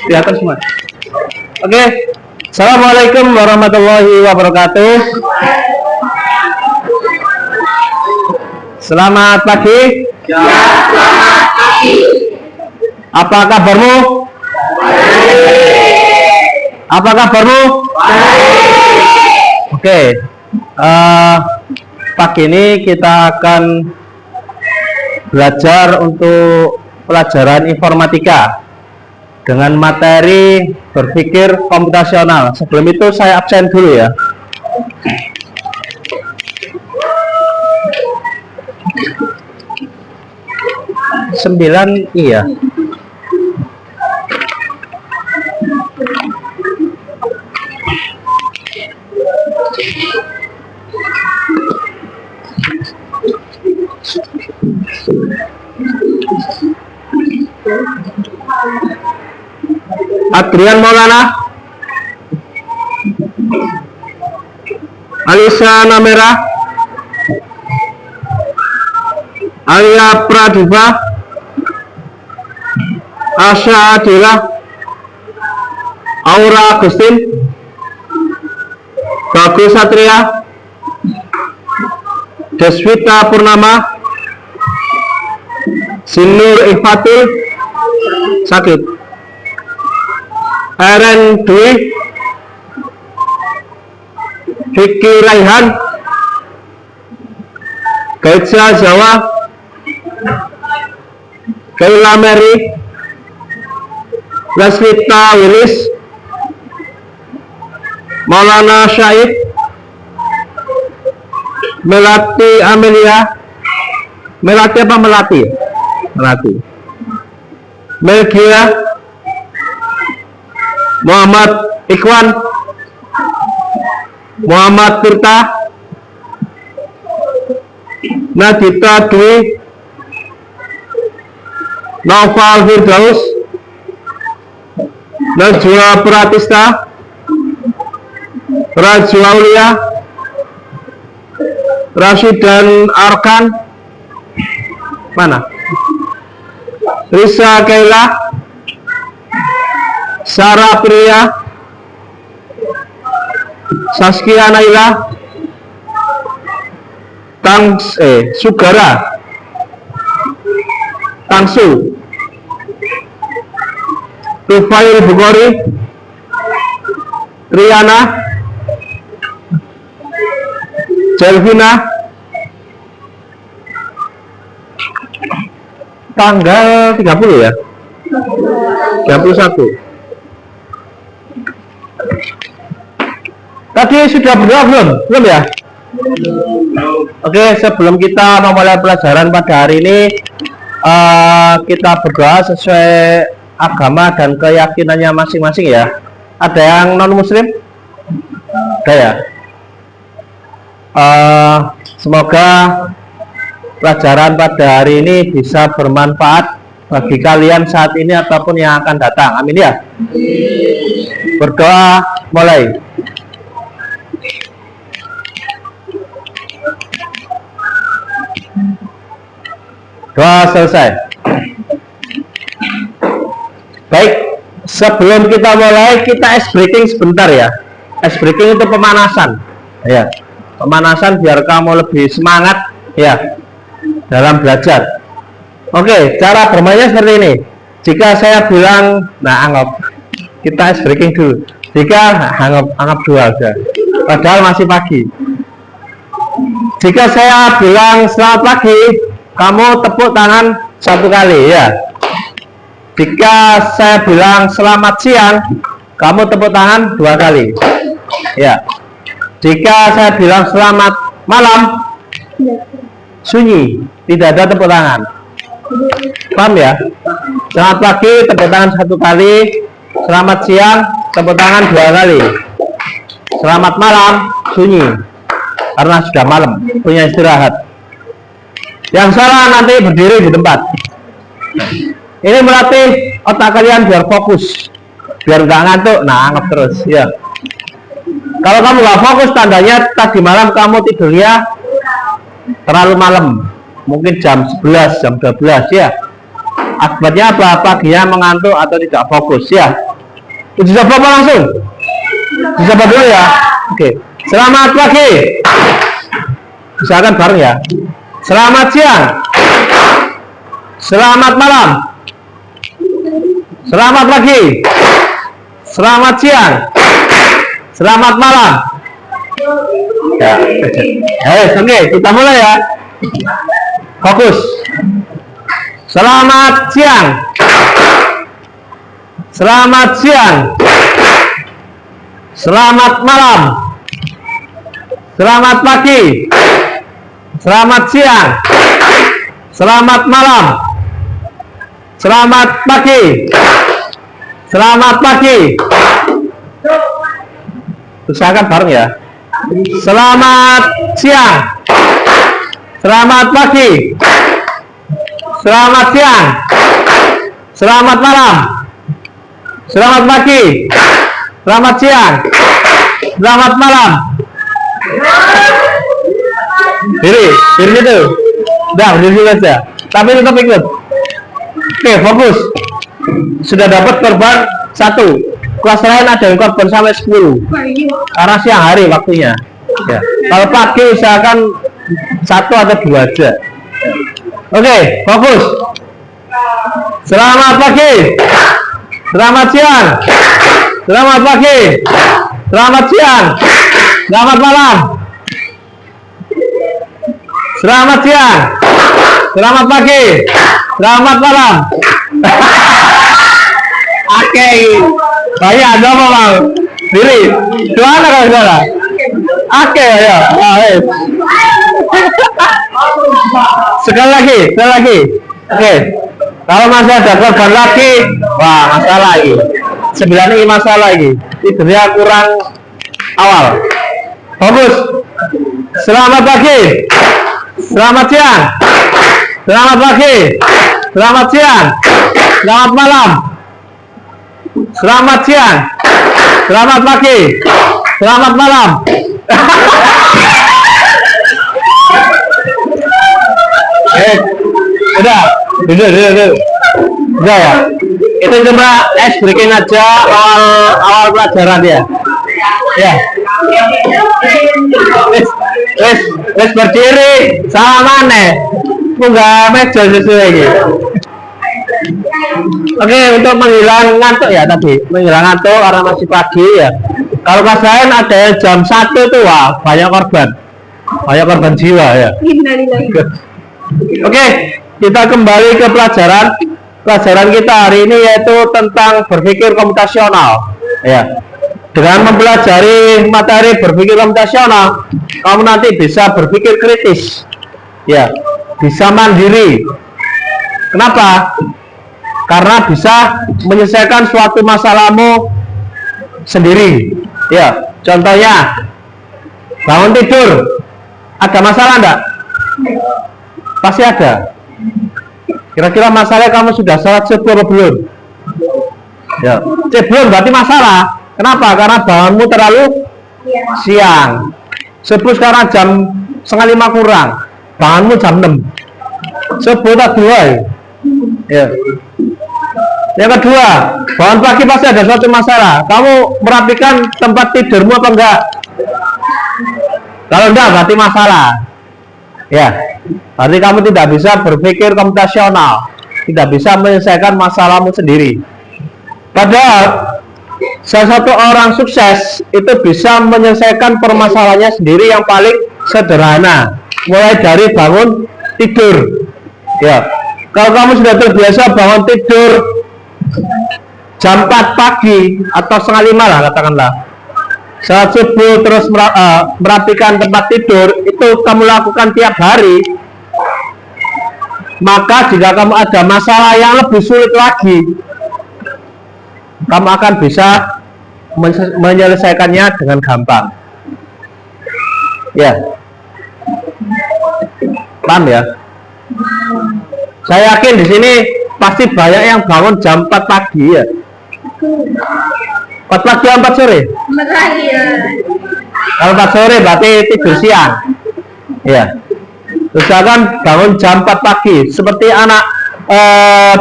Di atas semua. Oke. Assalamualaikum warahmatullahi wabarakatuh. Selamat pagi. Selamat pagi. Apa kabarmu? Apa kabarmu? Oke. Pagi ini kita akan belajar untuk pelajaran informatika dengan materi berpikir komputasional. Sebelum itu saya absen dulu ya. Sembilan iya. Adrian Maulana, Alisa Namera, Alia Pradiva, Asha Adila, Aura Agustin, Bagus Satria, Deswita Purnama, Sinur Ifatul, sakit, Eren Dwi, Vicky Raihan, Gaitsa Jawa, Kaila Mary, Lesvita Willis, Maulana Syahid, Melati Amelia, Melati apa Melati? Melati, Melgia, Muhammad Ikhwan, Muhammad Tirta, Nagita Dwi, Naufal Firdaus, Najwa Pratista, Raju Aulia, Rashidan Arkan, mana? Risa Kaila, Sarah Priya, Saskia Naila, Sugara, Tangsu, Tufail Bukhari, Riana, Jelvina. Tanggal 30 ya? 31. Tadi sudah berdoa belum? Belum ya? Oke, sebelum kita memulai pelajaran pada hari ini, kita berdoa sesuai agama dan keyakinannya masing-masing ya. Ada yang non muslim? Ada ya? Semoga pelajaran pada hari ini bisa bermanfaat bagi kalian saat ini ataupun yang akan datang. Amin ya. Berdoa mulai. Doa selesai. Baik, sebelum kita mulai, kita ice breaking sebentar ya. Ice breaking itu pemanasan ya. Pemanasan biar kamu lebih semangat ya dalam belajar. Oke, cara bermainnya seperti ini. Jika saya bilang, nah anggap kita ice breaking dulu. Jika anggap dua aja, padahal masih pagi. Jika saya bilang selamat pagi, kamu tepuk tangan satu kali ya. Jika saya bilang selamat siang, kamu tepuk tangan dua kali ya. Jika saya bilang selamat malam, sunyi, tidak ada tepuk tangan. Paham ya? Selamat pagi, tepuk tangan satu kali. Selamat siang, tepuk tangan dua kali. Selamat malam, sunyi, karena sudah malam, punya istirahat. Yang salah nanti berdiri di tempat. Ini melatih otak kalian biar fokus, biar nggak ngantuk. Nah, anggap terus ya. Kalau kamu nggak fokus, tandanya tadi malam kamu tidurnya terlalu malam mungkin jam 11, jam 12 ya. Akibatnya apa? Paginya mengantuk atau tidak fokus ya. Uji coba apa langsung? Uji coba dulu ya. Oke. Selamat pagi. Misalkan bareng ya. Selamat siang. Selamat malam. Selamat pagi. Selamat siang. Selamat malam. Ya. Oke, kita mulai ya. Fokus. Selamat siang. Selamat siang. Selamat malam. Selamat pagi. Selamat siang. Selamat malam. Selamat pagi. Selamat pagi. Usahakan bareng ya. Selamat siang. Selamat pagi. Selamat siang. Selamat malam. Selamat pagi. Selamat siang. Selamat malam. Diri itu. Udah, berdiri aja. Tapi tetap ikut. Oke, fokus. Sudah dapat korban 1. Kelas lain ada yang korban sampai 10. Karena siang hari waktunya. Ya. Kalau pagi usahakan 1 atau 2 aja. Oke, fokus. Selamat pagi. Selamat siang. Selamat pagi. Selamat siang. Selamat malam. Selamat siang. Selamat pagi. Selamat malam. Oke. Banyak ada apa bang? Diri. Gimana kalau salah? Oke ya. Sekali lagi. Oke. Kalau masih ada korban lagi, wah masalah lagi. 9 ini masalah lagi. Tidurnya kurang awal. Fokus. Selamat pagi. Selamat siang. Selamat pagi. Selamat siang. Selamat malam. Selamat siang. Selamat pagi. Selamat malam. Udah. Udah ya. Itu cuma ice breaking aja awal pelajaran ya. Ya. Wes berdiri sama mana? Enggak meja sesuai gitu. Oke, untuk menghilang ngantuk ya tadi. Menghilang ngantuk karena masih pagi ya. Kalau pas lain ada yang jam 1 tuh wah banyak korban. Banyak korban jiwa ya. Oke, kita kembali ke pelajaran. Pelajaran kita hari ini yaitu tentang berpikir komputasional. Ya. Dengan mempelajari materi berpikir komputasional, kamu nanti bisa berpikir kritis. Ya, bisa mandiri. Kenapa? Karena bisa menyelesaikan suatu masalahmu sendiri. Ya, contohnya bangun tidur, ada masalah enggak? Pasti ada. Kira-kira masalahnya kamu sudah sholat subuh atau belum? Ya, belum berarti masalah. Kenapa? Karena bangunmu terlalu siang. Subuh sekarang jam 4:30 kurang. Bangunmu jam 6. Subuh tak 2. Ya. Yang kedua, bangun pagi pasti ada suatu masalah. Kamu merapikan tempat tidurmu apa enggak? Kalau enggak berarti masalah. Ya. Berarti kamu tidak bisa berpikir komputasional, tidak bisa menyelesaikan masalahmu sendiri. Padahal salah satu orang sukses itu bisa menyelesaikan permasalahannya sendiri yang paling sederhana, mulai dari bangun tidur. Ya, kalau kamu sudah terbiasa bangun tidur jam 4 pagi atau 4:30 lah katakanlah, saat subuh terus merapikan tempat tidur, itu kamu lakukan tiap hari, maka jika kamu ada masalah yang lebih sulit lagi, kamu akan bisa menyelesaikannya dengan gampang. Ya, paham ya? Saya yakin di sini pasti banyak yang bangun jam 4 pagi ya. 4 pagi atau 4 sore? 4 pagi ya. Kalau 4 sore berarti tidur siang. Ya. Misalkan bangun jam 4 pagi, seperti anak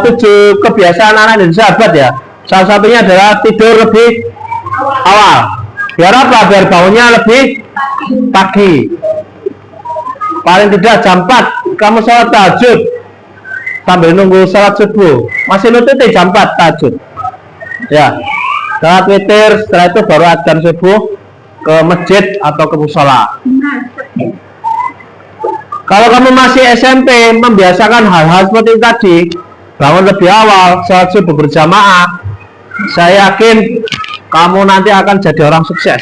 7 kebiasaan anak Indonesia abad ya. Salah satunya adalah tidur lebih awal. Biar apa? Biar bangunnya lebih pagi. Paling tidak jam 4 kamu sholat tahajud sambil nunggu sholat subuh. Masih nututi jam 4 tahajud. Ya. Sholat witir, setelah itu baru adzan subuh ke masjid atau ke musola. Kalau kamu masih SMP membiasakan hal-hal seperti tadi, bangun lebih awal, sholat subuh berjamaah, saya yakin kamu nanti akan jadi orang sukses.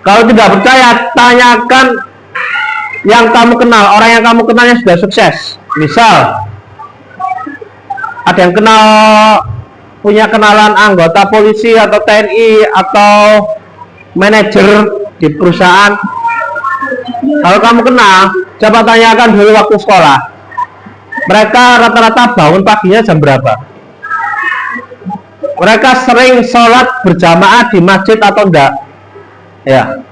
Kalau tidak percaya, tanyakan yang kamu kenal, orang yang kamu kenal yang sudah sukses. Misal, ada yang kenal, punya kenalan anggota polisi atau TNI atau manajer di perusahaan. Kalau kamu kenal, coba tanyakan dulu waktu sekolah. Mereka rata-rata bangun paginya jam berapa? Mereka sering sholat berjamaah di masjid atau enggak? Ya.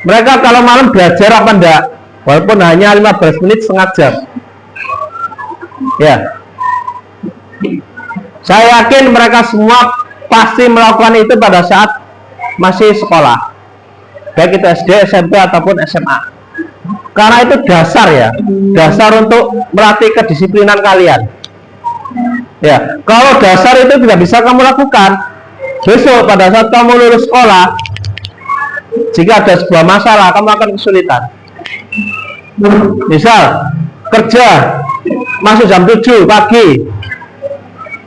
Mereka kalau malam belajar apa enggak? Walaupun hanya 15 menit setengah jam. Ya. Saya yakin mereka semua pasti melakukan itu pada saat masih sekolah. Baik itu SD, SMP ataupun SMA. Karena itu dasar ya. Dasar untuk melatih kedisiplinan kalian. Ya, kalau dasar itu tidak bisa kamu lakukan, besok pada saat kamu lulus sekolah, jika ada sebuah masalah, kamu akan kesulitan. Misal, kerja masuk jam 7 pagi,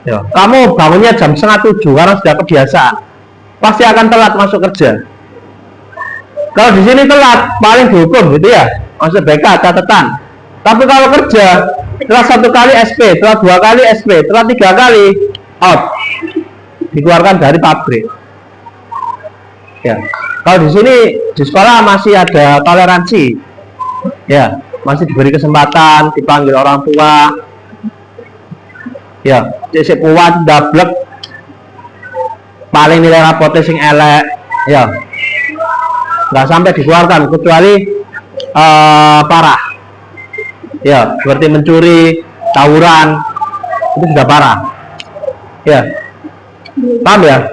ya, kamu bangunnya jam setengah 7 karena sudah kebiasaan, pasti akan telat masuk kerja. Kalau di sini telat, paling dihukum gitu ya, maksud BK catatan. Tapi kalau kerja, setelah 1 kali SP, setelah 2 kali SP, setelah 3 kali out, dikeluarkan dari pabrik. Ya, kalau di sini di sekolah masih ada toleransi, ya, masih diberi kesempatan, dipanggil orang tua, ya, cek kuat, dablek, paling nilai rapotnya sing elek, ya, nggak sampai dikeluarkan kecuali parah. Ya, seperti mencuri, tawuran, itu sudah parah. Ya, paham ya?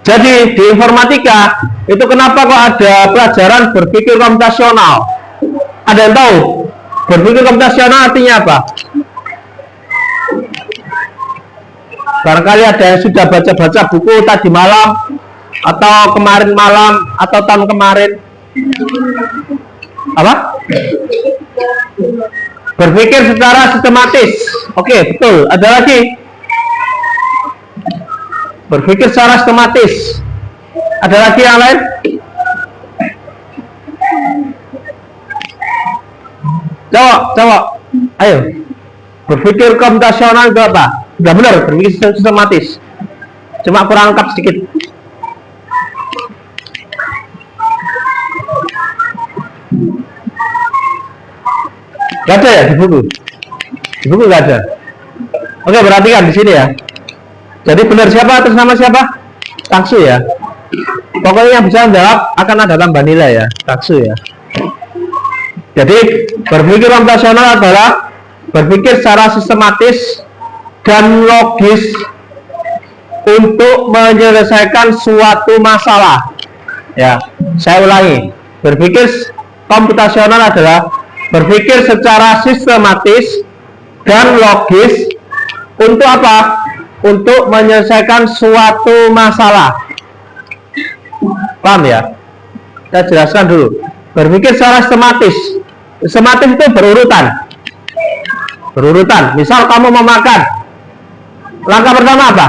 Jadi di informatika itu kenapa kok ada pelajaran berpikir komputasional? Ada yang tahu berpikir komputasional artinya apa? Barangkali ada yang sudah baca-baca buku tadi malam atau kemarin malam atau tahun kemarin. Apa? Berpikir secara sistematis. Oke, betul. Ada lagi? Berpikir secara sistematis. Ada lagi yang lain? Coba. Ayo. Berpikir komputasional itu apa? Sudah benar, berpikir sistematis. Cuma kurang lengkap sedikit. Gak ada ya di buku? Di buku gak ada. Oke, perhatikan di sini ya. Jadi benar siapa atas nama siapa? Taksu ya. Pokoknya yang bisa menjawab akan ada tambah nilai ya. Taksu ya. Jadi berpikir komputasional adalah berpikir secara sistematis dan logis untuk menyelesaikan suatu masalah. Ya, saya ulangi. Berpikir komputasional adalah berpikir secara sistematis dan logis untuk apa? Untuk menyelesaikan suatu masalah. Paham ya? Saya jelaskan dulu. Berpikir secara sistematis. Sistematis itu berurutan. Berurutan. Misal kamu mau makan. Langkah pertama apa?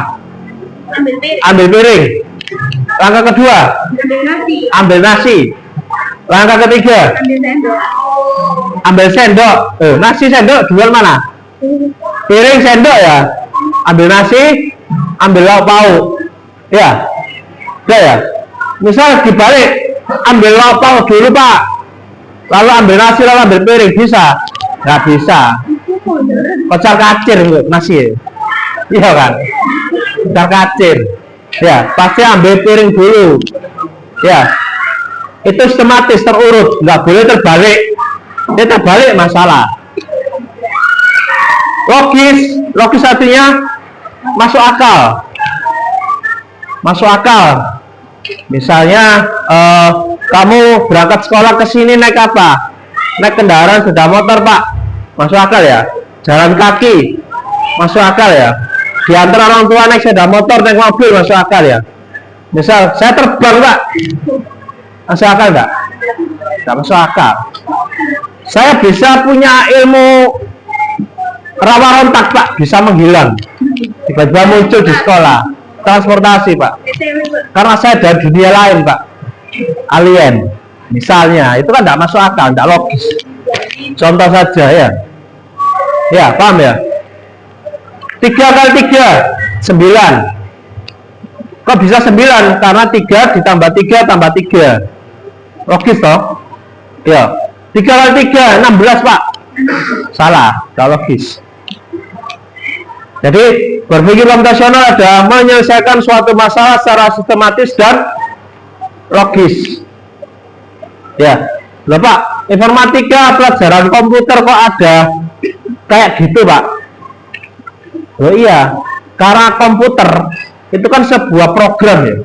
Ambil piring. Langkah kedua? Ambil nasi. Langkah ketiga? Ambil sendok. Nasi sendok jual mana? Piring sendok ya. Ambil nasi, ambil lauk pauk. Ya. Udah ya. Misal dibalik, ambil lauk pauk dulu Pak. Lalu ambil nasi, lalu ambil piring, bisa? Nggak bisa. Kocar kacir nasi. Iya kan? Kocar kacir. Ya, pasti ambil piring dulu. Ya. itu sistematis, terurut, nggak boleh terbalik. Ini terbalik masalah. Logis artinya masuk akal. Masuk akal. Misalnya kamu berangkat sekolah ke sini naik apa? Naik kendaraan sepeda motor, Pak. Masuk akal ya. Jalan kaki, masuk akal ya. Di antara orang tua naik sepeda motor, naik mobil, masuk akal ya. Misal saya terbang, Pak. Masuk akal nggak? Nggak masuk akal. Saya bisa punya ilmu rawa rontak, Pak, bisa menghilang. Tiba-tiba muncul di sekolah. Transportasi, Pak. Karena saya dari dunia lain, Pak. Alien. Misalnya, itu kan tidak masuk akal, tidak logis. Contoh saja ya. Ya, paham ya? 3 kali 3, 9. Kok bisa 9? Karena 3 ditambah 3 tambah 3. Logis toh? Ya. 3 kali 3, 16, Pak. Salah, tidak logis. Jadi berpikir komputasional adalah menyelesaikan suatu masalah secara sistematis dan logis. Ya, loh Pak, informatika pelajaran komputer kok ada kayak gitu, Pak? Oh iya, karena komputer itu kan sebuah program ya.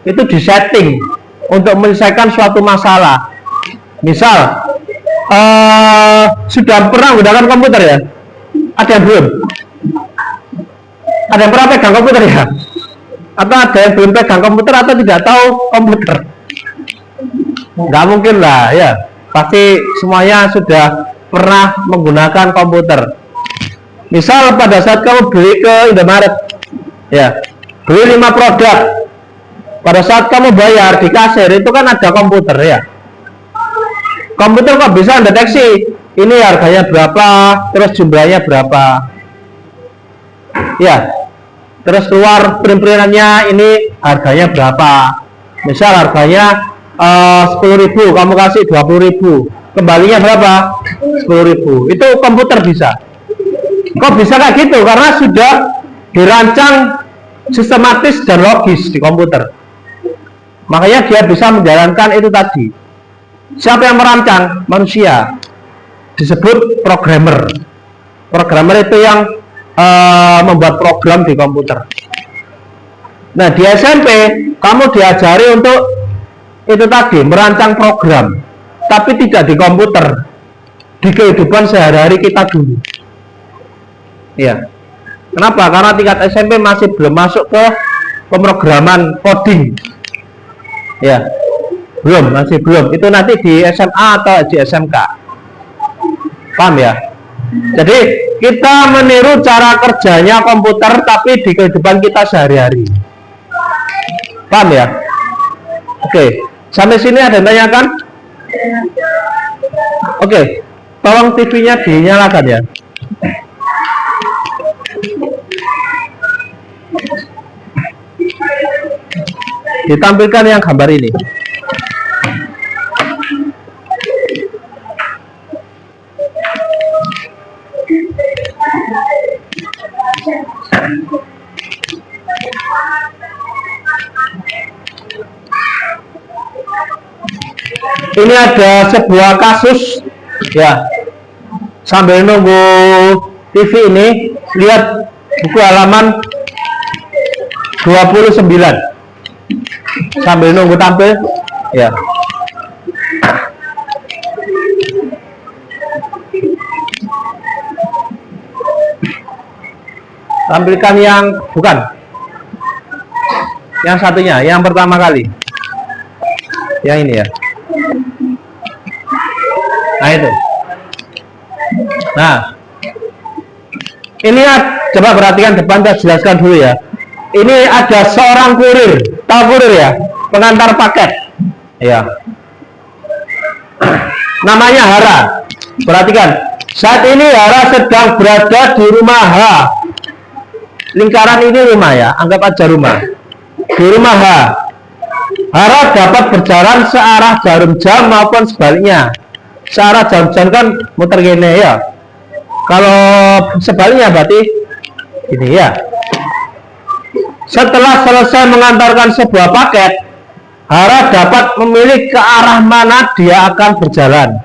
Itu disetting untuk menyelesaikan suatu masalah. Misal, sudah pernah menggunakan komputer ya? Ada yang belum? Ada yang pernah pegang komputer ya? Atau ada yang belum pegang komputer atau tidak tahu komputer? Nggak mungkin lah ya. Pasti semuanya sudah pernah menggunakan komputer. Misal pada saat kamu beli ke Indomaret, ya, beli 5 produk. Pada saat kamu bayar di kasir itu kan ada komputer ya. Komputer kok bisa mendeteksi ini harganya berapa, terus jumlahnya berapa. Ya, terus keluar print-printannya ini harganya berapa. Misal harganya 10.000, kamu kasih 20.000, kembalinya berapa? 10.000. Itu komputer bisa. Kok bisa kayak gitu? Karena sudah dirancang sistematis dan logis di komputer. Makanya dia bisa menjalankan itu tadi. Siapa yang merancang? Manusia. Disebut programmer. Programmer itu yang membuat program di komputer. Nah, di SMP kamu diajari untuk itu tadi, merancang program, tapi tidak di komputer, di kehidupan sehari-hari kita dulu. Ya. Kenapa? Karena tingkat SMP masih belum masuk ke pemrograman coding. Ya. Masih belum. Itu nanti di SMA atau di SMK. Paham ya? Jadi kita meniru cara kerjanya komputer tapi di kehidupan kita sehari-hari. Paham ya? Oke, sampai sini ada yang tanyakan? Oke, tolong TV-nya dinyalakan ya. Ditampilkan yang gambar ini. Ini ada sebuah kasus ya. Sambil nunggu TV ini, lihat buku halaman 29. Sambil nunggu tampil ya. Tampilkan yang bukan. Yang satunya, yang pertama kali. Yang ini ya. Nah itu. Nah, ini coba perhatikan depan, saya jelaskan dulu ya. Ini ada seorang kurir, tahu kurir ya, pengantar paket, ya. Namanya Hara. Perhatikan, saat ini Hara sedang berada di rumah H. Lingkaran ini rumah ya, anggap aja rumah. Di rumah H. Hara dapat berjalan searah jarum jam maupun sebaliknya. Searah jarum jam kan muter gini ya. Kalau sebaliknya berarti ini ya. Setelah selesai mengantarkan sebuah paket, Hara dapat memilih ke arah mana dia akan berjalan.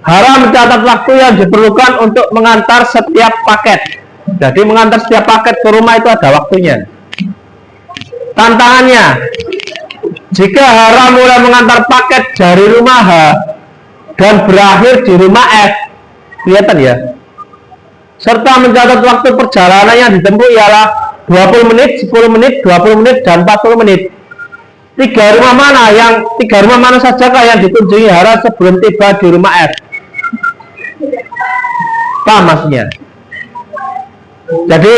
Hara mencatat waktu yang diperlukan untuk mengantar setiap paket. Jadi mengantar setiap paket ke rumah itu ada waktunya. Tantangannya, jika Hara mulai mengantar paket dari rumah H dan berakhir di rumah F, kelihatan ya, serta mencatat waktu perjalanan yang ditempuh ialah 20 menit, 10 menit, 20 menit, dan 40 menit. Tiga rumah mana sajakah yang dikunjungi Hara sebelum tiba di rumah F? Paham maksudnya? Jadi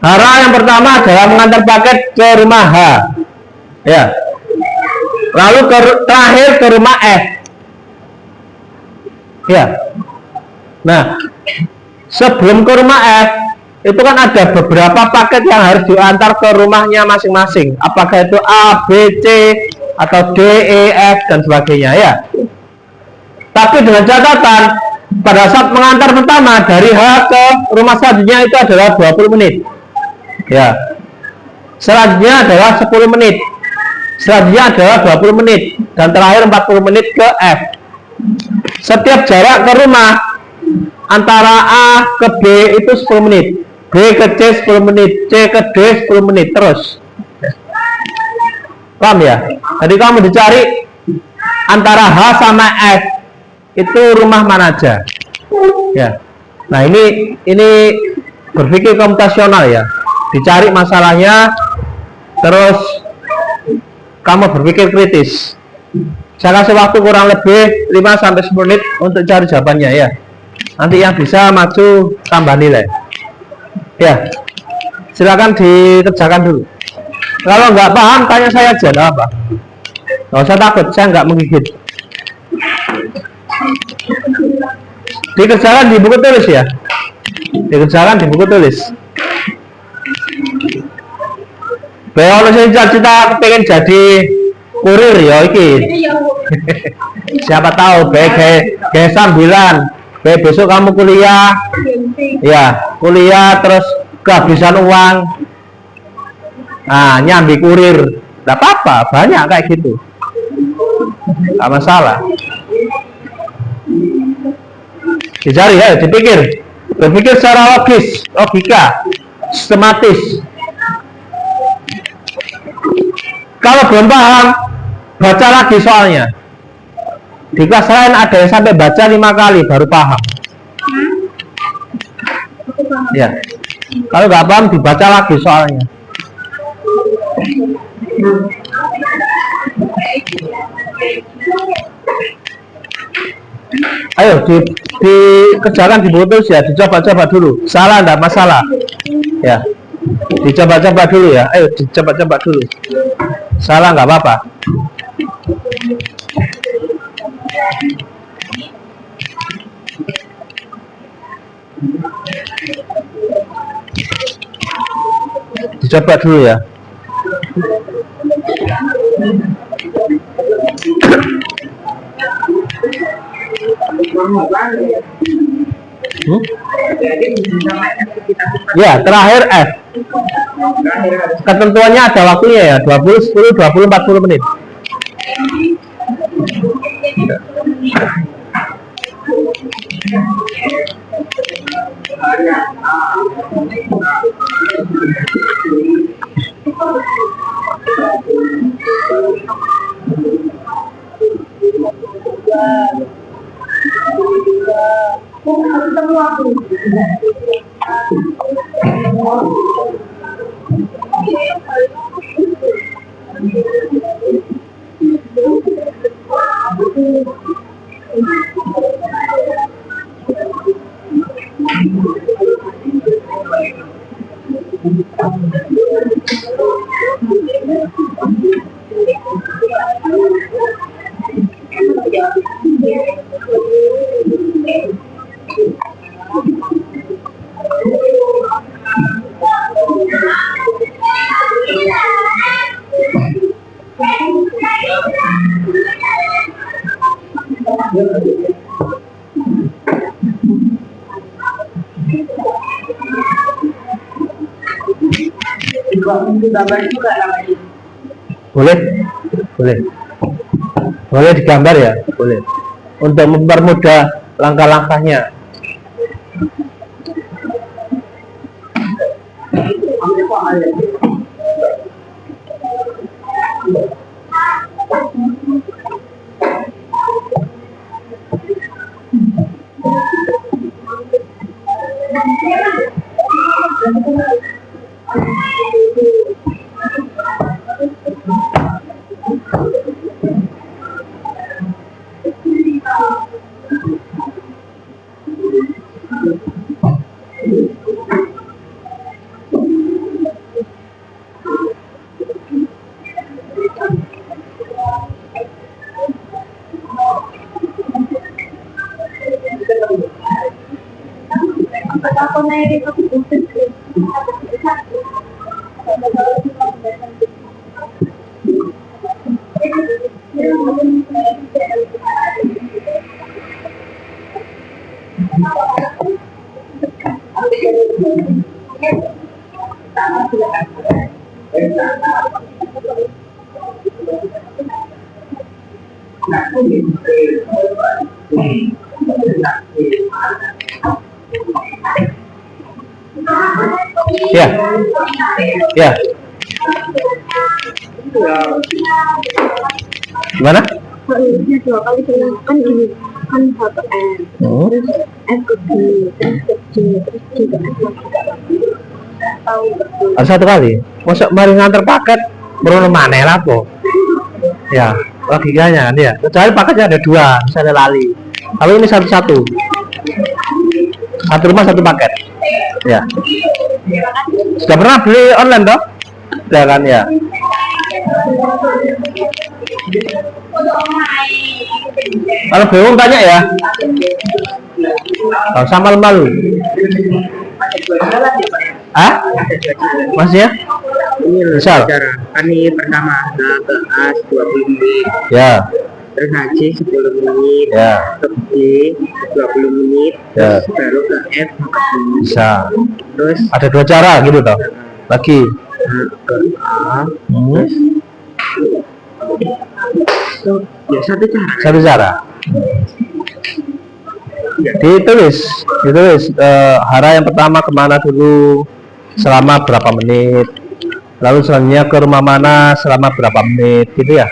Hara yang pertama adalah mengantar paket ke rumah H, ya. Lalu terakhir ke rumah F, ya. Nah, sebelum ke rumah F itu kan ada beberapa paket yang harus diantar ke rumahnya masing-masing. Apakah itu A, B, C, atau D, E, F, dan sebagainya, ya. Tapi dengan catatan, pada saat mengantar pertama dari H ke rumah selanjutnya itu adalah 20 menit, ya. Selanjutnya adalah 10 menit, selanjutnya adalah 20 menit, dan terakhir 40 menit ke F. Setiap jarak ke rumah antara A ke B itu 10 menit, B ke C 10 menit, C ke D 10 menit, terus. Paham ya? Jadi kamu dicari antara H sama F itu rumah mana aja, ya. Nah, ini berpikir komputasional ya. Dicari masalahnya, terus kamu berpikir kritis. Saya kasih waktu kurang lebih 5-10 menit untuk cari jawabannya, ya. Nanti yang bisa maju tambah nilai, ya. Silakan dikerjakan dulu. Kalau nggak paham tanya saya aja, nggak apa. Nggak usah takut, saya nggak menggigit. Dikerjakan di buku tulis ya. Dikerjakan di buku tulis. Kalau saya cita-cita pengen jadi kurir ya iki. Siapa tahu kayak sambilan. Kayak besok kamu kuliah, ya kuliah terus kehabisan uang, nah nyambi kurir, nggak apa-apa, banyak kayak gitu, nggak masalah. Dicari ya, berpikir secara logika, sistematis. Kalau belum paham, baca lagi soalnya. Di kelas lain ada yang sampai baca 5 kali baru paham. Ya, kalau nggak paham dibaca lagi soalnya. Ayo dikerjakan di buku tulis ya, dicoba-coba dulu. Salah enggak masalah. Ya. Dicoba-coba dulu ya. Ayo dicoba-coba dulu. Salah enggak apa-apa. Dicoba dulu ya. Ya, terakhir F. Ketentuannya ada waktunya ya, 20, 10, 20, 40 menit. Boleh? Boleh. Boleh digambar ya? Boleh. Untuk mempermudah langkah-langkahnya. Ya. Ya. Gimana? Kalau 2 kali kan ini kan HPN, terus F ke B, terus ke J, terus J ke F tahu betul. Harus 1 kali. Masuk mari nganter paket berono maneh lah po. Ya, logikanya kan ya. Kecuali paketnya ada 2, misalnya lali. Kalau ini satu-satu. Satu rumah 1 paket. Ya. Sudah pernah beli online toh? Sudah kan ya. Kalau bingung tanya ya. Kalau sama malu. Ah? Mas ya? Ini loh Misal? cara ini pertama H ke A 20 menit, Ya. terus H 10 menit, Ya. ke B 20 menit, Ya. terus baru ke F 10 menit. Bisa. Terus Ada 2 cara gitu toh. Lagi. H ke A Hmm. ya satu cara. Satu cara. Ditulis hara yang pertama kemana dulu, selama berapa menit, lalu selanjutnya ke rumah mana selama berapa menit, gitu ya,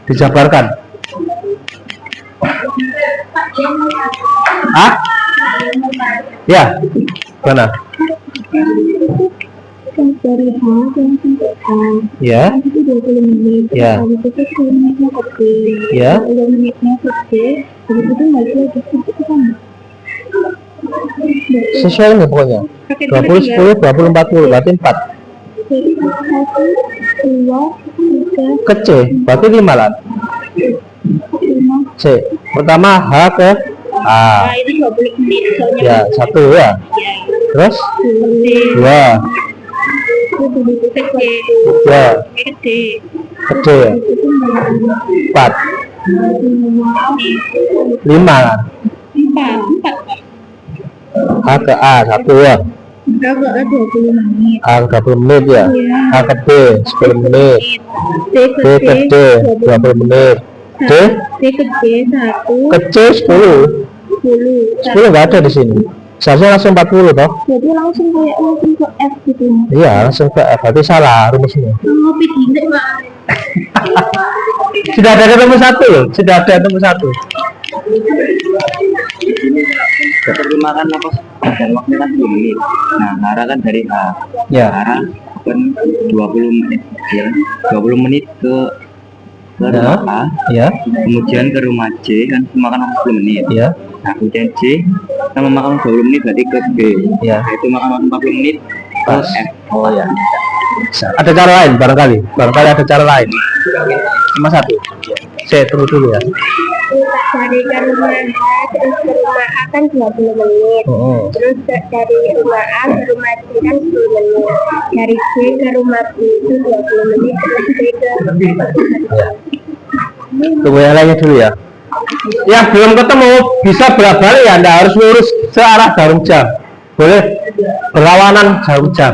dijabarkan. Ah? Ya, mana? Dari H sampai A, Ya, itu 20 menit, Ya. habis itu 10 menitnya ke B, Ya. 10 menitnya ke C, habis itu balik lagi ke sana. sesuai nih pokoknya. 20, 10, 20, 40, berarti 4. Jadi 1, 2, 3, Ke C, berarti 5 lah. 5, C, pertama H ke A. itu 20 menit, soalnya Ya, 1 ya. Terus 2, itu ke C, 3, ke D, ke D ya. 4, 5 kan. 4, H ke A 1 ya. agak 20 menit, A 20 menit ya. H ke D 10 menit. D D ke D 20 menit. D D ke D 1, ke C 10. 10, 10 nggak ada di sini. Seharusnya langsung 40 toh. jadi langsung ke F gitu. Iya, langsung ke F. Berarti salah rumusnya. Ngopi gini Pak. Sudah ada ketemu 1 loh. Sudah ada ketemu 1. Seperti makan apa? Dan waktunya kan 10 menit. Nah, hara kan dari A. Ya. Hara kan 20 menit ya. 20 menit ke rumah A, Ya. kemudian ke rumah C kan makan waktu 10 menit. Ya. Nah, kemudian C sama makan 20 menit berarti ke B. Ya. Nah, itu makan waktu 40 menit ke Pas. F. Oh ya. Ada cara lain barangkali. Barangkali ada cara lain. Cuma 1. Saya tunggu dulu ya. Dari ke rumah H terus ke rumah A kan 20 menit. Oh. Terus dari rumah A ke rumah C kan 10 menit. Dari C ke rumah B itu 20 menit. Terus C ke Ya. Tunggu yang lainnya dulu ya. Yang belum ketemu bisa bolak-balik ya, Anda harus lurus searah jarum jam. Boleh berlawanan jarum jam.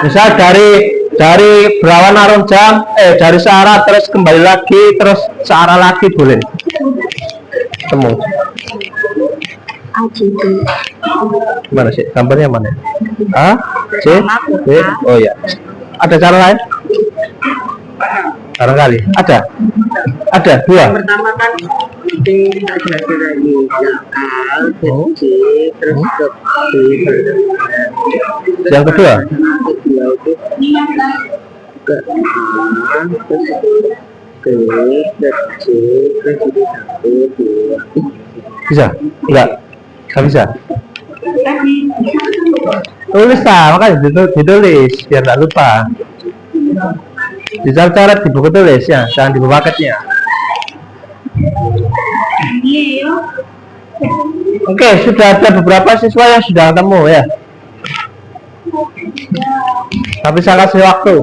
Misal dari Dari berlawanan jam, dari searah terus kembali lagi, terus searah lagi boleh. Temu. AJB. Mana sih? Gambarnya mana? A, C, B. Oh ya. Ada cara lain? Barangkali. Ada. Ada dua. Pertama kan kita belajar lagi A, C, terus ke B. Yang kedua. Kedua itu ke A, terus ke B, ke C, terus jadi 1, 2. Bisa? Enggak. Enggak bisa. Tulis lah, makanya ditulis biar nggak lupa. Dicatat di buku tulis ya, jangan di buku paketnya. Oke, sudah ada beberapa siswa yang sudah ketemu ya. Tapi saya kasih waktu.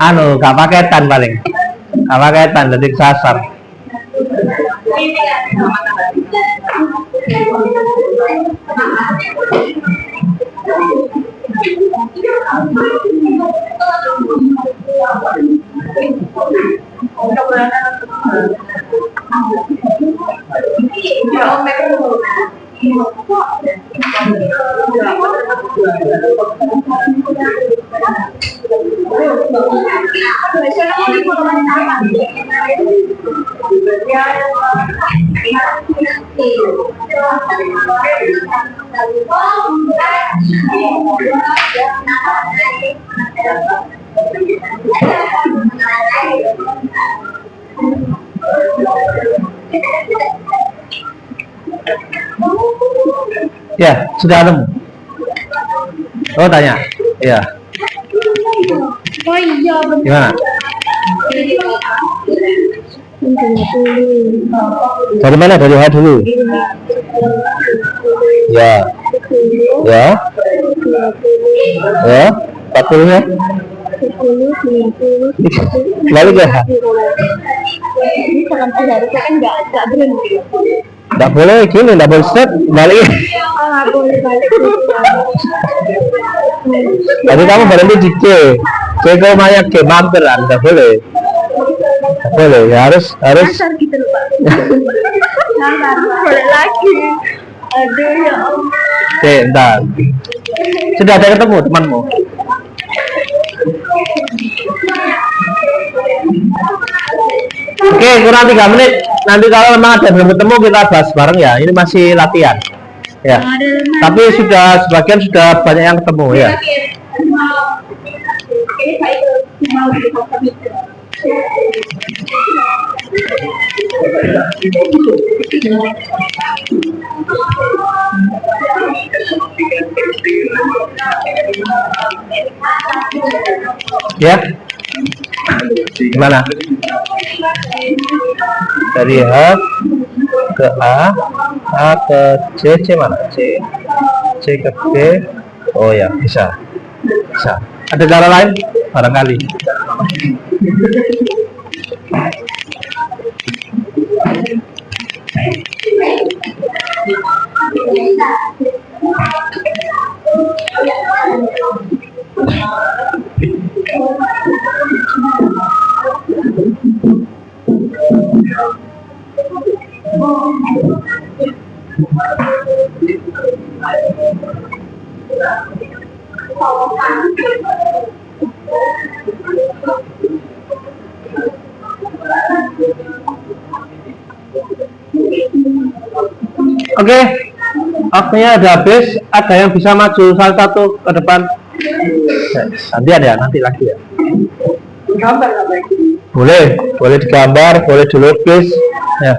'Anu gak paketan paling, gak paketan jadi sasar. Ya, sudah ketemu. Oh, tanya. Ya. Oh iya, benar. Gimana? Dari mana? Dari H dulu. Ya. Ya. Ya. 40 ya. Lalu ya. Ini sangat harusnya kan nggak berhenti. Nggak boleh gini, nggak boleh step balik. Oh, nggak boleh balik. Tapi kamu berhenti di C. C kau banyak C mamperan, nggak boleh. Nggak boleh, ya harus. Kasar gitu loh, Pak. Boleh lagi. Aduh ya Allah. Oke, entar. Sudah ada ketemu temanmu. Oke, kurang 3 menit. Nanti kalau memang ada belum ketemu kita bahas bareng ya. Ini masih latihan. Ya. Tapi sudah sebagian sudah banyak yang ketemu ya. Ya. Gimana? Dari H ke A ke C mana? C ke B. Oh ya, bisa. Ada cara lain? Barangkali. Oke, waktunya udah habis. Ada yang bisa maju salah satu ke depan? Gantian ya, nanti lagi ya. Boleh digambar, boleh dilukis. Ya.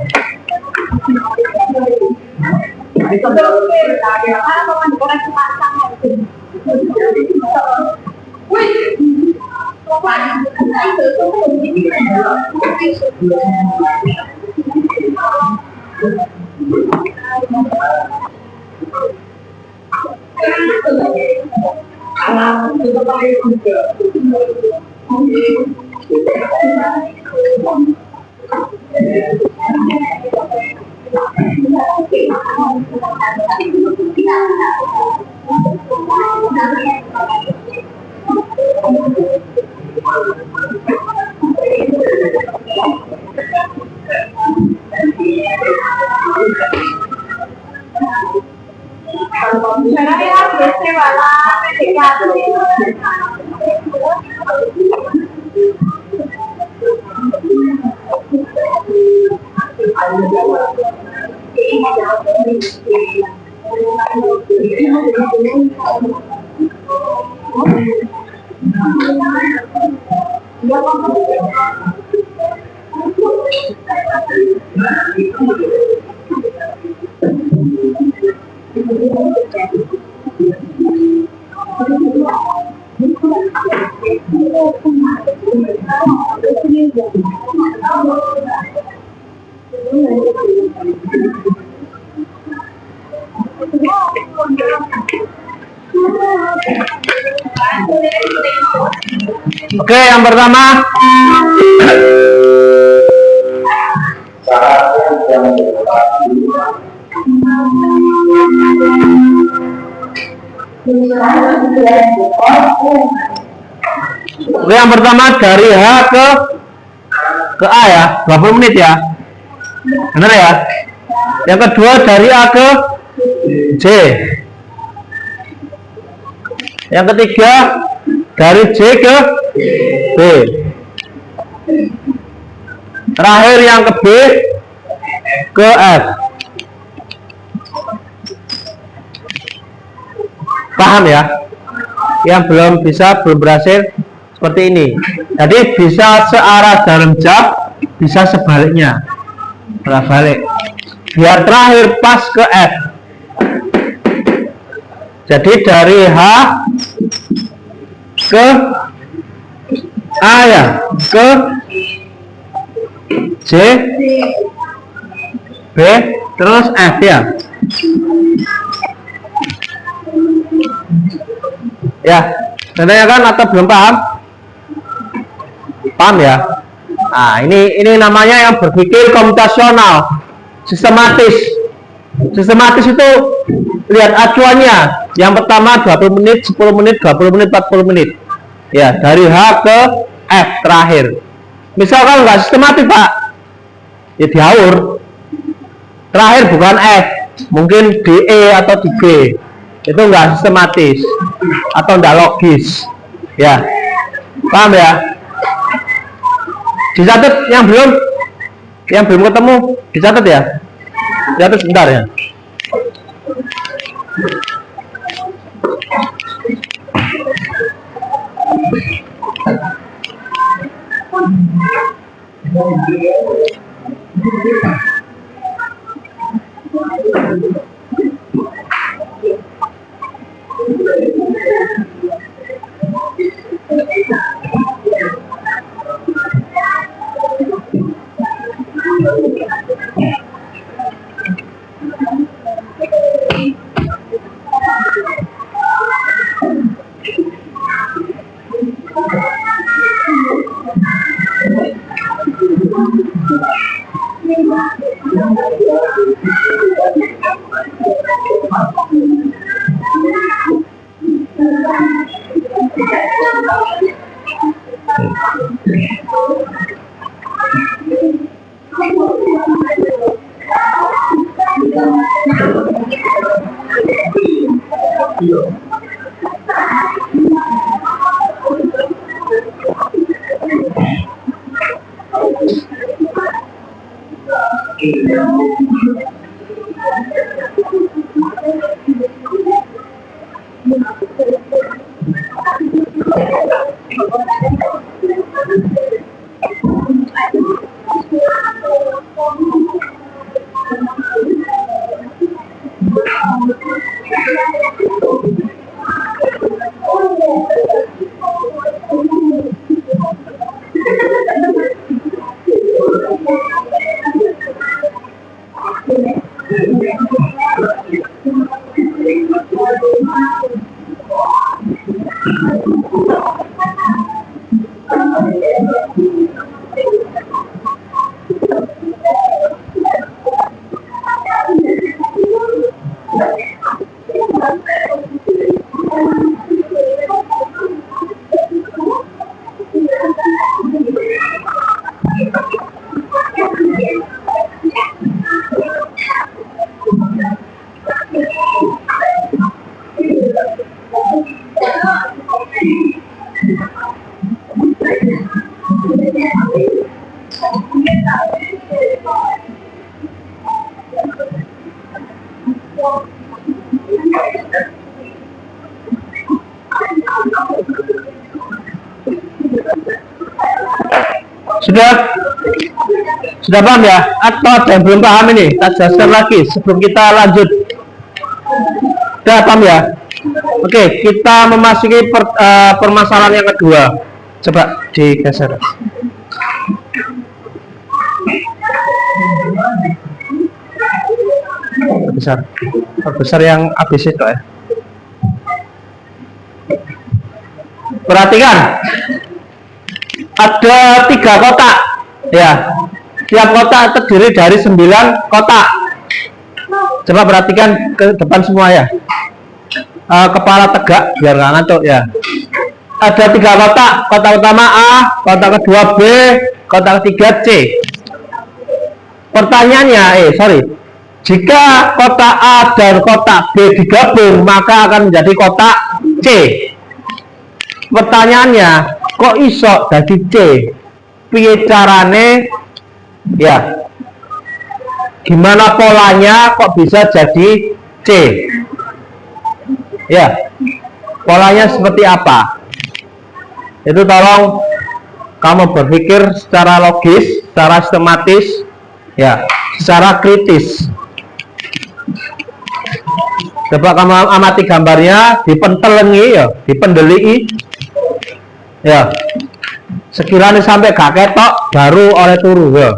Oke, yang pertama dari H ke A ya, 20 menit ya. Benar ya? Yang kedua dari A ke J. Yang ketiga dari J ke B. Terakhir yang ke B ke F. Paham ya? Yang belum berhasil seperti ini. Jadi bisa searah dalam jam, bisa sebaliknya. Balik. Biar terakhir pas ke F. Jadi dari H ke A ya, ke J, B, terus F ya. Ya, tanyakan atau belum paham? Paham ya? Nah, ini namanya yang berpikir komputasional, sistematis. Sistematis itu lihat acuannya. Yang pertama 20 menit, 10 menit, 20 menit, 40 menit. Ya, dari H ke F terakhir. Misal kalau nggak sistematis, Pak, ya diaur. Terakhir bukan F, mungkin di E atau di G. Itu nggak sistematis atau nggak logis. Ya, paham ya? Dicatat yang belum ketemu, dicatat ya. Dicatat sebentar ya. Sudah paham ya? Atau ada yang belum paham ini? Kita jelaskan lagi sebelum kita lanjut. Sudah paham ya? Oke, kita memasuki permasalahan yang kedua. Coba digeser. Besar yang ABC itu ya. Perhatikan, ada 3 kotak ya. Tiap kotak terdiri dari 9 kotak. Coba perhatikan ke depan semua ya. Kepala tegak biar nggak ngantuk ya. Ada 3 kotak. Kotak pertama A, kotak kedua B, kotak ketiga C. Pertanyaannya, jika kotak A dan kotak B digabung maka akan menjadi kotak C. Pertanyaannya, kok iso jadi C? Piye carane? Ya, gimana polanya kok bisa jadi C? Ya, polanya seperti apa? Itu tolong kamu berpikir secara logis, secara sistematis, ya, secara kritis. Coba kamu amati gambarnya, dipentelengi ya, dipendeli, ya. Sekiranya sampai gak ketok baru oleh turu ya.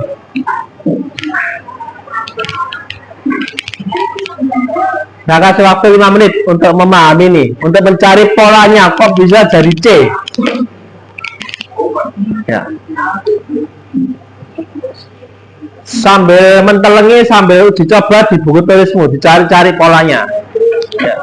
Nah, kasih waktu 5 menit untuk memahami ini, untuk mencari polanya kok bisa jadi C. Ya. Sambil mentelengi, sambil dicoba di buku tulismu, dicari-cari polanya. Ya.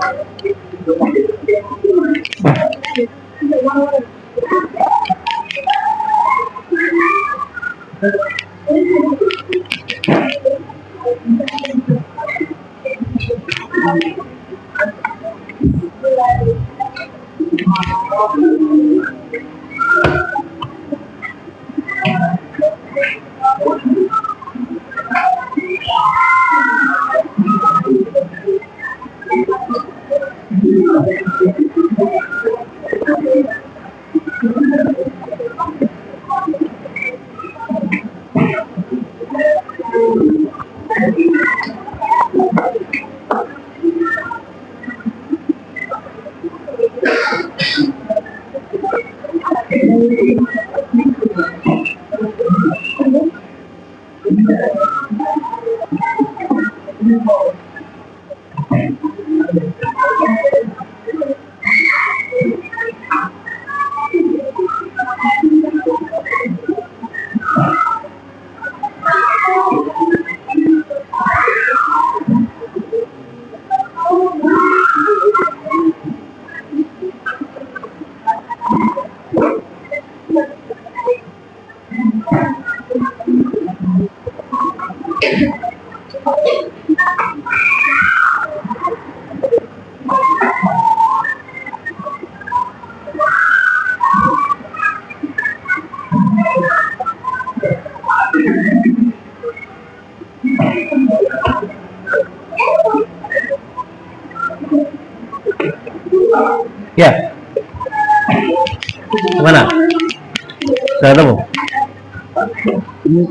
Ya, gimana? Sudah ketemu? Ini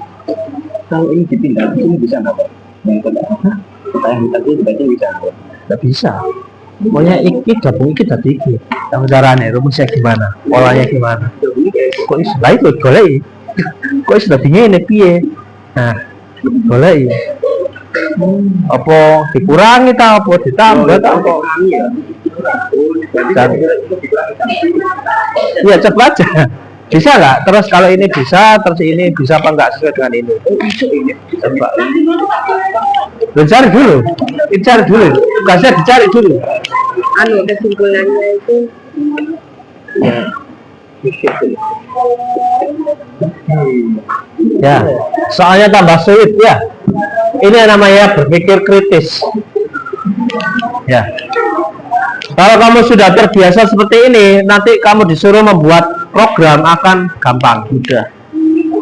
kalau ini dipindah ini bisa nggak? Yang tadi bisa nggak? Nggak bisa. Pokoknya iki gabung iki tadi iki. Yang caranya rumusnya gimana? Polanya gimana? Kok istilah itu golek? Kok istilah dingin ini piye? Nah, golek. Apa dikurangi ta apa ditambah ta apa? Berarti Ya coba aja. Bisa nggak? Terus kalau ini bisa, terus ini bisa apa nggak sesuai dengan ini? Coba. Cari dulu. Dicari dulu. Tugasnya dicari dulu. Anu kesimpulannya itu Ya, soalnya tambah sulit ya. Ini yang namanya berpikir kritis. Ya. Kalau kamu sudah terbiasa seperti ini, nanti kamu disuruh membuat program akan gampang, mudah.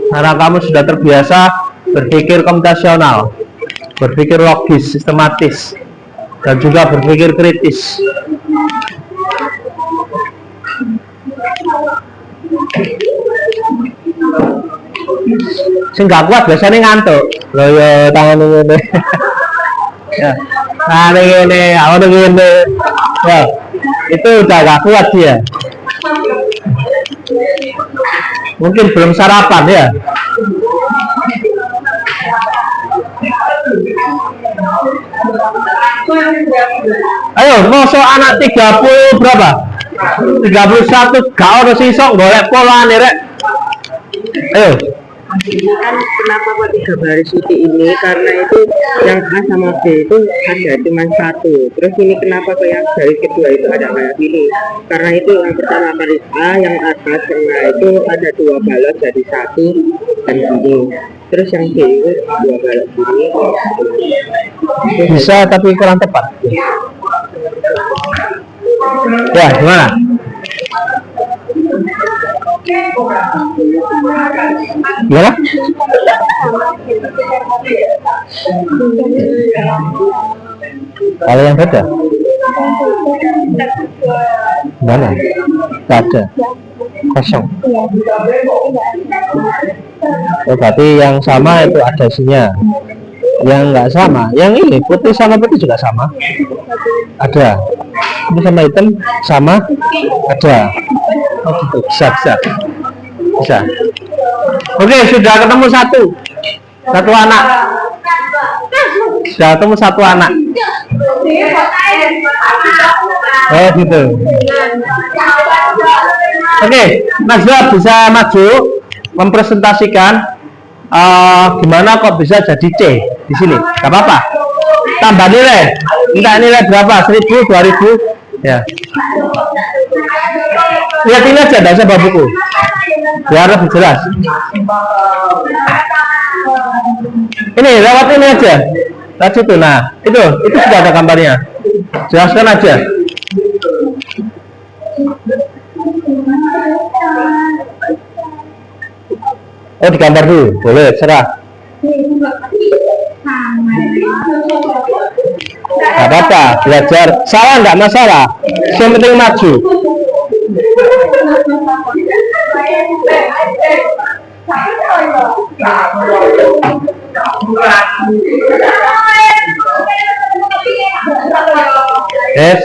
Karena kamu sudah terbiasa berpikir komputasional, berpikir logis, sistematis, dan juga berpikir kritis. Sing gak kuat biasanya ngantuk. Loh ya tangan ini. Ya, tangan ini, awal ini. Ya, itu udah gak kuat dia. Mungkin belum sarapan ya. Ayo, masuk anak 30 berapa? 31 gak ada sisok golek pola nih rek. Ayo. kan kenapa kok 3 baris putih ini, karena itu yang A sama B itu ada cuma satu. Terus ini kenapa kok yang baris kedua itu ada kayak gini, karena itu yang pertama baris A yang atas tengah itu ada 2 balok jadi 1 dan gini. Terus yang B itu 2 balok gini. Bisa tapi kurang tepat. Ya gimana? Gimana? Kalau yang beda? Mana? Gak ada. Kosong. Oh, berarti yang sama itu ada isinya. Yang nggak sama, yang ini putih sama putih juga sama. Ada. Ini sama hitam sama. Ada. Oh gitu. Bisa. Oke, sudah ketemu satu anak. Sudah ketemu satu anak. Oh gitu. Oke, Najwa bisa maju mempresentasikan gimana kok bisa jadi C di sini. Gak apa-apa. Tambah nilai. Minta nilai berapa? 1000, 2000. Ya. Lihat ini aja, tidak usah bawa buku. Biar lebih jelas. Ini lewat ini aja. Lewat situ. Nah, itu sudah ada gambarnya. Jelaskan aja. Oh, digambar dulu. Boleh, serah. Gak apa-apa, belajar. Salah nggak masalah. Yang penting maju.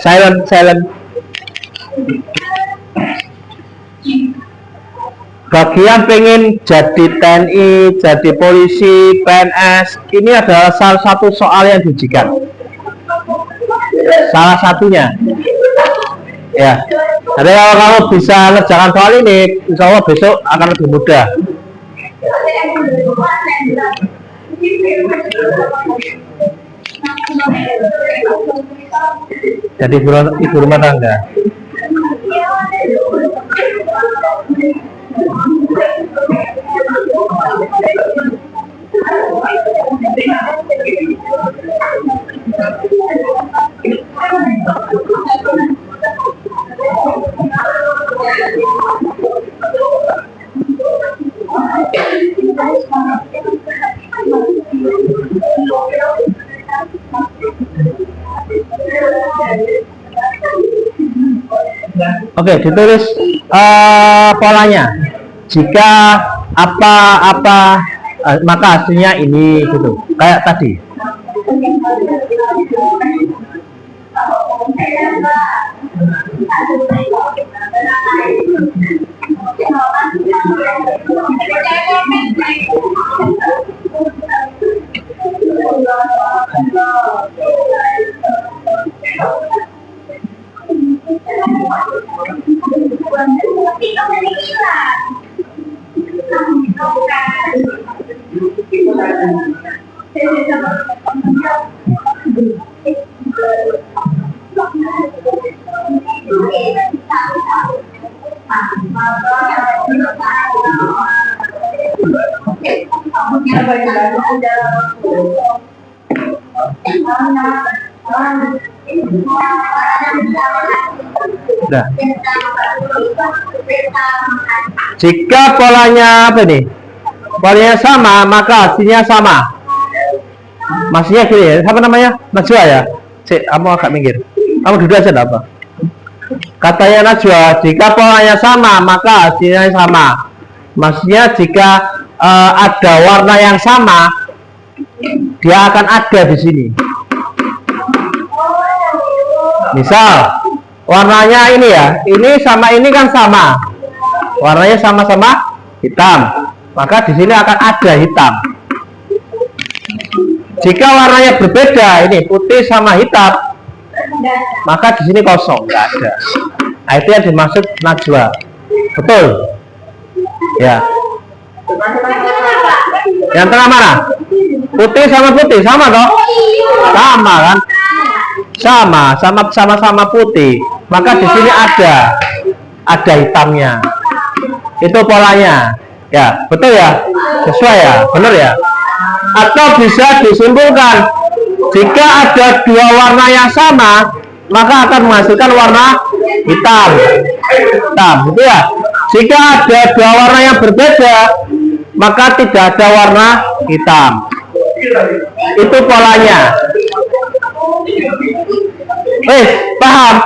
Silent. Bagi yang pengen jadi TNI, jadi polisi, PNS, ini adalah salah satu soal yang diujikan. Salah satunya. Ya. Jadi kalau kamu bisa ngerjakan soal ini, insya Allah besok akan lebih mudah. Jadi ibu rumah tangga. Oke, ditulis polanya. Jika apa-apa maka hasilnya ini gitu. Kayak tadi. Nah, jika polanya apa nih? Polanya sama, maka hasilnya sama. Maksudnya gini ya, apa namanya? Najwa ya? Cik, kamu agak minggir. Kamu duduk aja enggak apa? Katanya Najwa, jika polanya sama, maka hasilnya sama. Maksudnya jika ada warna yang sama, dia akan ada di sini. Misal, warnanya ini ya, ini sama ini kan sama. Warnanya sama-sama hitam. Maka di sini akan ada hitam. Jika warnanya berbeda, ini putih sama hitam, maka di sini kosong, nggak ada. Nah, itu yang dimaksud Najwa. Betul? Ya. Yang tengah mana? Putih sama putih, sama toh? Sama kan? Sama putih. Maka di sini ada hitamnya. Itu polanya. Ya, betul ya? Sesuai ya? Benar ya? Atau bisa disimpulkan, jika ada dua warna yang sama, maka akan menghasilkan warna hitam. Gitu ya? Jika ada dua warna yang berbeda, maka tidak ada warna hitam. Itu polanya. Paham?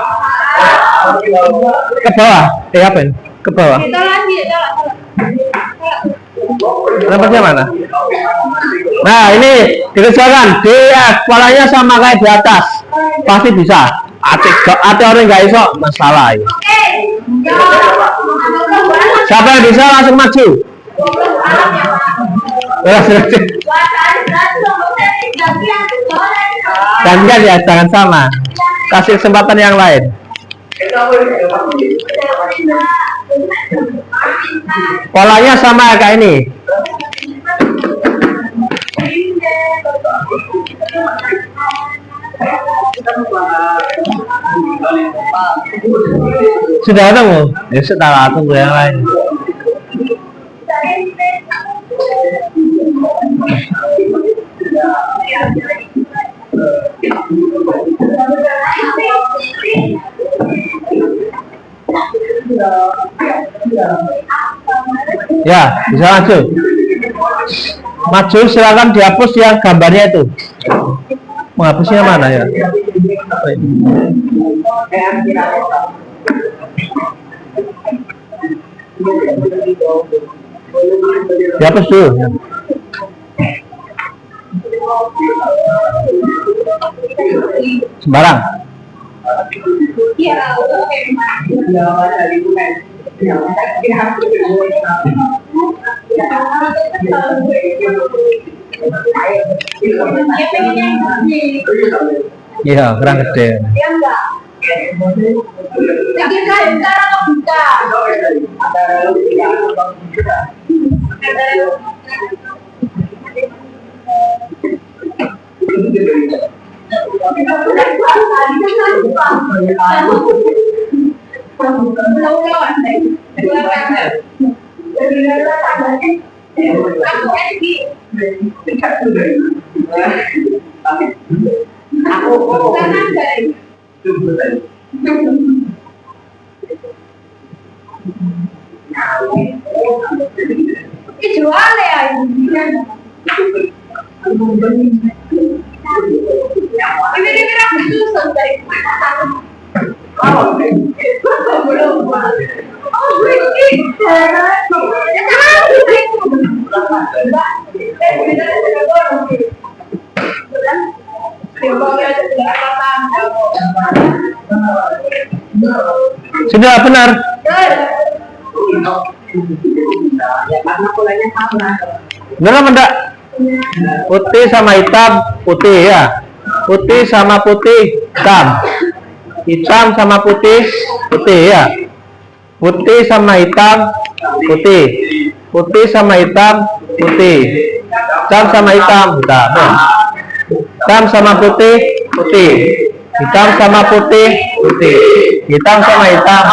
Ke bawah. Apa ini? Ke bawah. Dapatnya mana? Nah, ini dikerjakan. Polanya sama kayak di atas. Pasti bisa. Ada orang nggak iso, masalah ini. Siapa yang bisa langsung maju? Gantian ya, jangan sama. Kasih kesempatan yang lain. Polanya sama kayak ini. Sudah ketemu? Ya sudah, tunggu yang lain. Ya, bisa maju. Maju, silakan dihapus yang gambarnya itu. Menghapusnya mana ya? Dihapus dulu. Sembarang. Iya, kurang gede. Sudah benar. Benar enggak? Putih sama hitam, putih ya. Putih sama putih, hitam. Hitam sama putih, putih ya. Putih sama hitam, putih. Putih sama hitam, putih. Hitam sama hitam, hitam. Hitam sama putih, putih. Hitam sama putih, putih. Hitam sama hitam.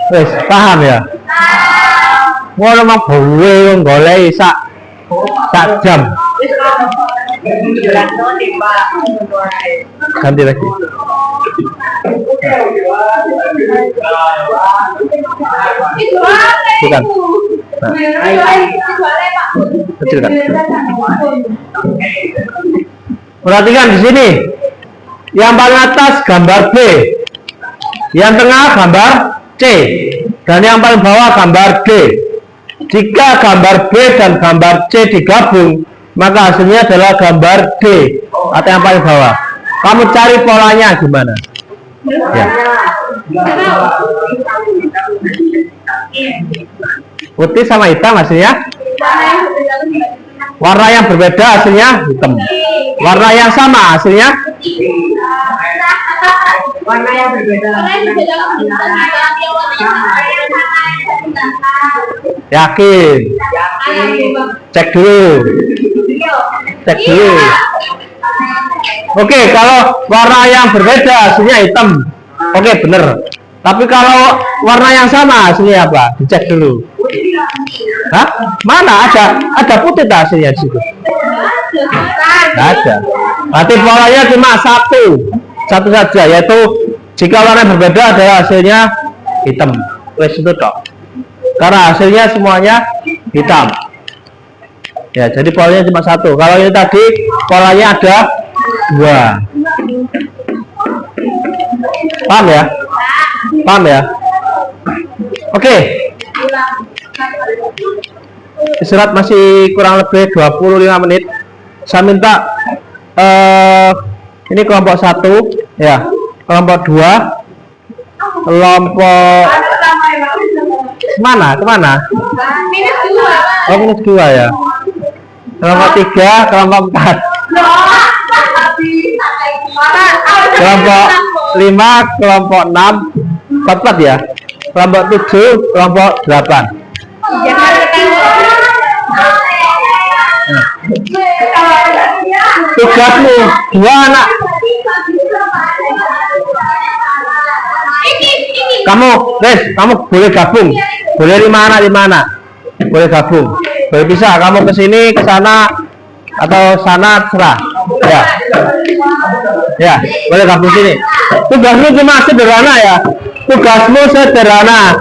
Wes, paham ya? Ngono mah bowe golek sak jam. Ganti lagi. Bukan. Kecil kan? Perhatikan di sini. Yang paling atas gambar B, yang tengah gambar C, dan yang paling bawah gambar D. Jika gambar B dan gambar C digabung, maka hasilnya adalah gambar D atau yang paling bawah. Kamu cari polanya gimana? Ya. Putih sama hitam hasilnya. Warna yang berbeda hasilnya hitam. Warna yang sama hasilnya. Warna yang berbeda. Yakin? Cek dulu. Cek dulu. Oke, kalau warna yang berbeda hasilnya hitam. Oke, bener. Tapi kalau warna yang sama hasilnya apa? Dicek dulu. Hah? Mana ada putih tak hasilnya di situ? Nggak ada. Berarti polanya cuma satu saja, yaitu jika warna berbeda adalah hasilnya hitam. Wes itu dok. Karena hasilnya semuanya hitam. Ya, jadi polanya cuma satu. Kalau ini tadi polanya ada dua. Paham ya? Paham ya? Oke. Istirahat masih kurang lebih 25 menit. Saya minta ini kelompok 1 ya, kelompok 2, kelompok kemana? Oh, minus 2 ya. Kelompok 3, kelompok 4, kelompok 5, kelompok 6, 4 ya. Kelompok 7, kelompok 8. Tugasmu 2 anak. Kamu boleh gabung. Boleh 5 anak. Boleh gabung. Boleh bisa kamu ke sini, ke sana atau sana serah. Ya. Ya, boleh gabung sini. Tugasmu cuma sederhana ya. Tugasmu sederhana.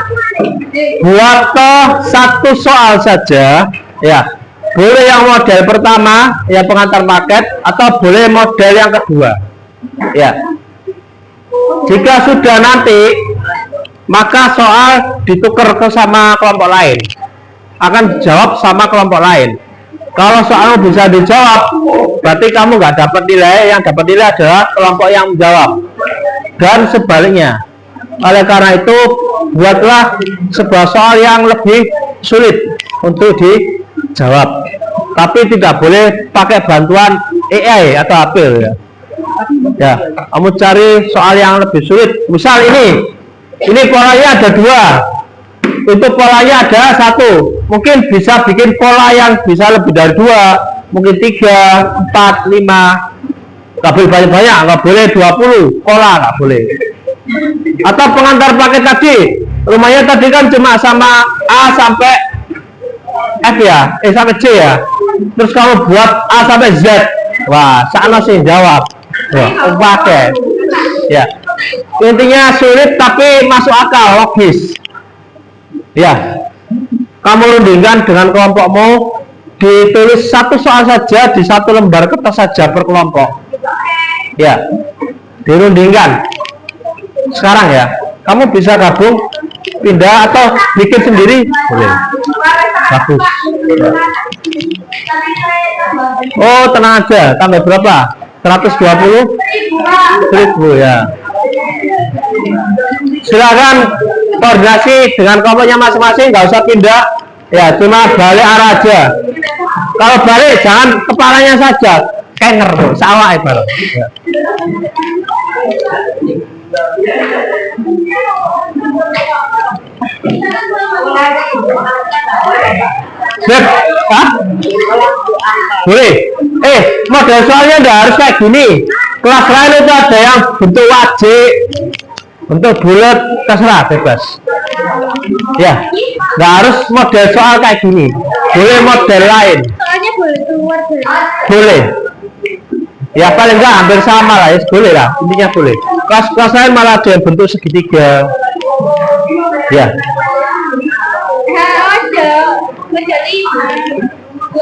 Buat toh 1 soal saja ya. Boleh yang model pertama yang pengantar paket atau boleh model yang kedua ya. Jika sudah nanti maka soal ditukar ke sama kelompok lain, akan jawab sama kelompok lain. Kalau soalmu bisa dijawab berarti kamu nggak dapat nilai, yang dapat nilai adalah kelompok yang menjawab, dan sebaliknya. Oleh karena itu buatlah sebuah soal yang lebih sulit untuk dijawab, tapi tidak boleh pakai bantuan AI atau Apple ya. Ya, kamu cari soal yang lebih sulit. Misal ini polanya ada 2, itu polanya ada 1. Mungkin bisa bikin pola yang bisa lebih dari 2, mungkin 3, 4, 5. Nggak boleh banyak-banyak, nggak boleh 20 pola, nggak boleh. Atau pengantar paket tadi, rumahnya tadi kan cuma sama A sampai F ya, sampai C ya. Terus kamu buat A sampai Z. Wah, sana sih jawab. Wah, pakai. Ya. Intinya sulit tapi masuk akal, logis. Ya. Kamu rundingkan dengan kelompokmu, ditulis 1 soal saja di 1 lembar kertas saja per kelompok. Ya. Dirundingkan. Sekarang ya, kamu bisa gabung, pindah atau bikin sendiri boleh. Bagus. Oh, tenang aja. Tambah berapa? 120 ribu ya. Silakan koordinasi dengan kelompoknya masing-masing, nggak usah pindah ya, cuma balik arah aja. Kalau balik jangan kepalanya saja, kenger tuh, sawah ibarat ya. Hah? Boleh. Model soalnya nggak harus kayak gini. Kelas lain itu ada yang bentuk wajik, bentuk bulat, terserah, bebas. Ya, nggak harus model soal kayak gini, boleh model lain, Soalnya boleh keluar dari boleh. Ya paling nggak hampir sama lah, ya boleh lah, intinya boleh. Kelas lain malah ada yang bentuk segitiga. Ya, ada menjadi 12.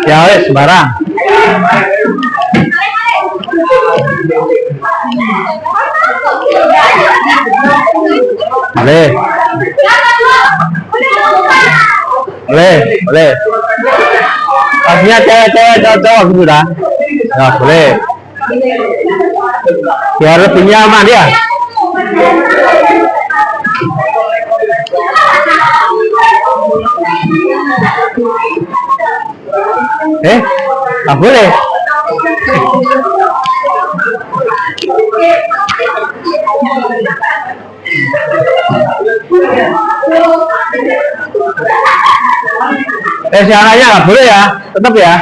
Ya wes sembarang. Boleh. Boleh, boleh. Pastinya cewek-cewek cowok gitu dah. Ya boleh. Biar lebih nyaman ya. Tak boleh. Siarannya nggak boleh ya, tetap ya.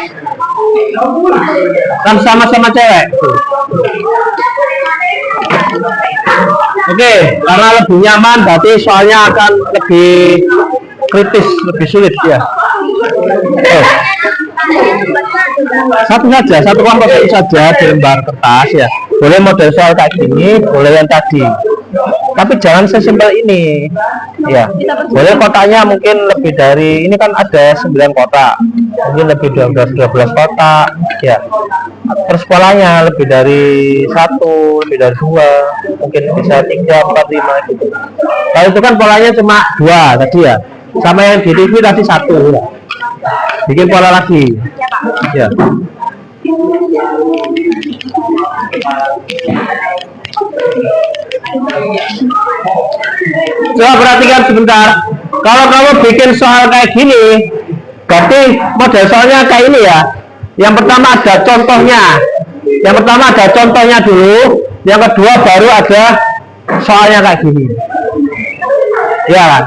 Kan sama-sama cewek. Oke, karena lebih nyaman berarti soalnya akan lebih kritis, lebih sulit ya. Oh. Satu kelompok saja di lembar kertas ya. Boleh model soal kayak gini, boleh yang tadi. Tapi jangan sesimpel ini. Ya, boleh kotaknya mungkin lebih dari ini kan ada 9 kotak. Mungkin lebih 12 kotak ya. Terus polanya lebih dari 1, lebih dari 2, mungkin bisa 3, 4, 5 gitu. Kalau itu kan polanya cuma 2 tadi ya. Sama yang di TV tadi 1 ya. Bikin pola lagi ya. Coba perhatikan sebentar. Kalau kamu bikin soal kayak gini, berarti model soalnya kayak ini ya. Yang pertama ada contohnya. Yang pertama ada contohnya dulu. Yang kedua baru ada soalnya kayak gini. Ya kan?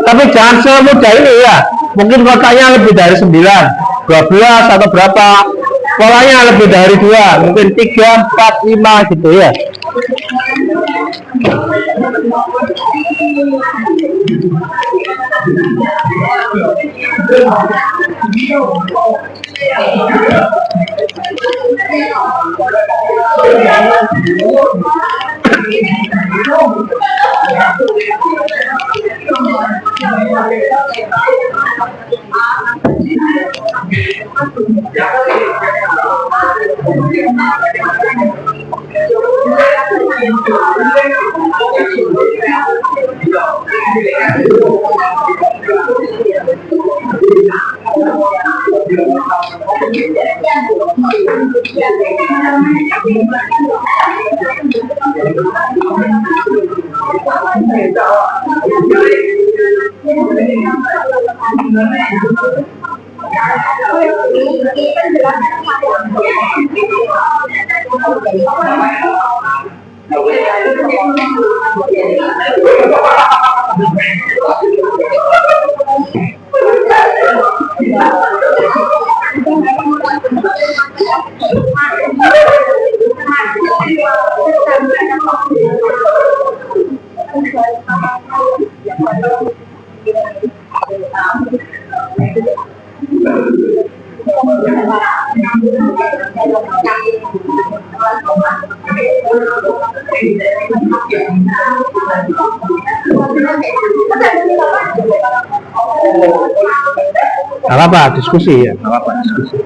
Tapi jangan semudah ini ya. Mungkin kotaknya lebih dari 9, 12 atau berapa. Polanya lebih dari 2, mungkin 3, 4, 5 gitu ya. Gak apa-apa, diskusi ya, gak apa-apa, diskusi.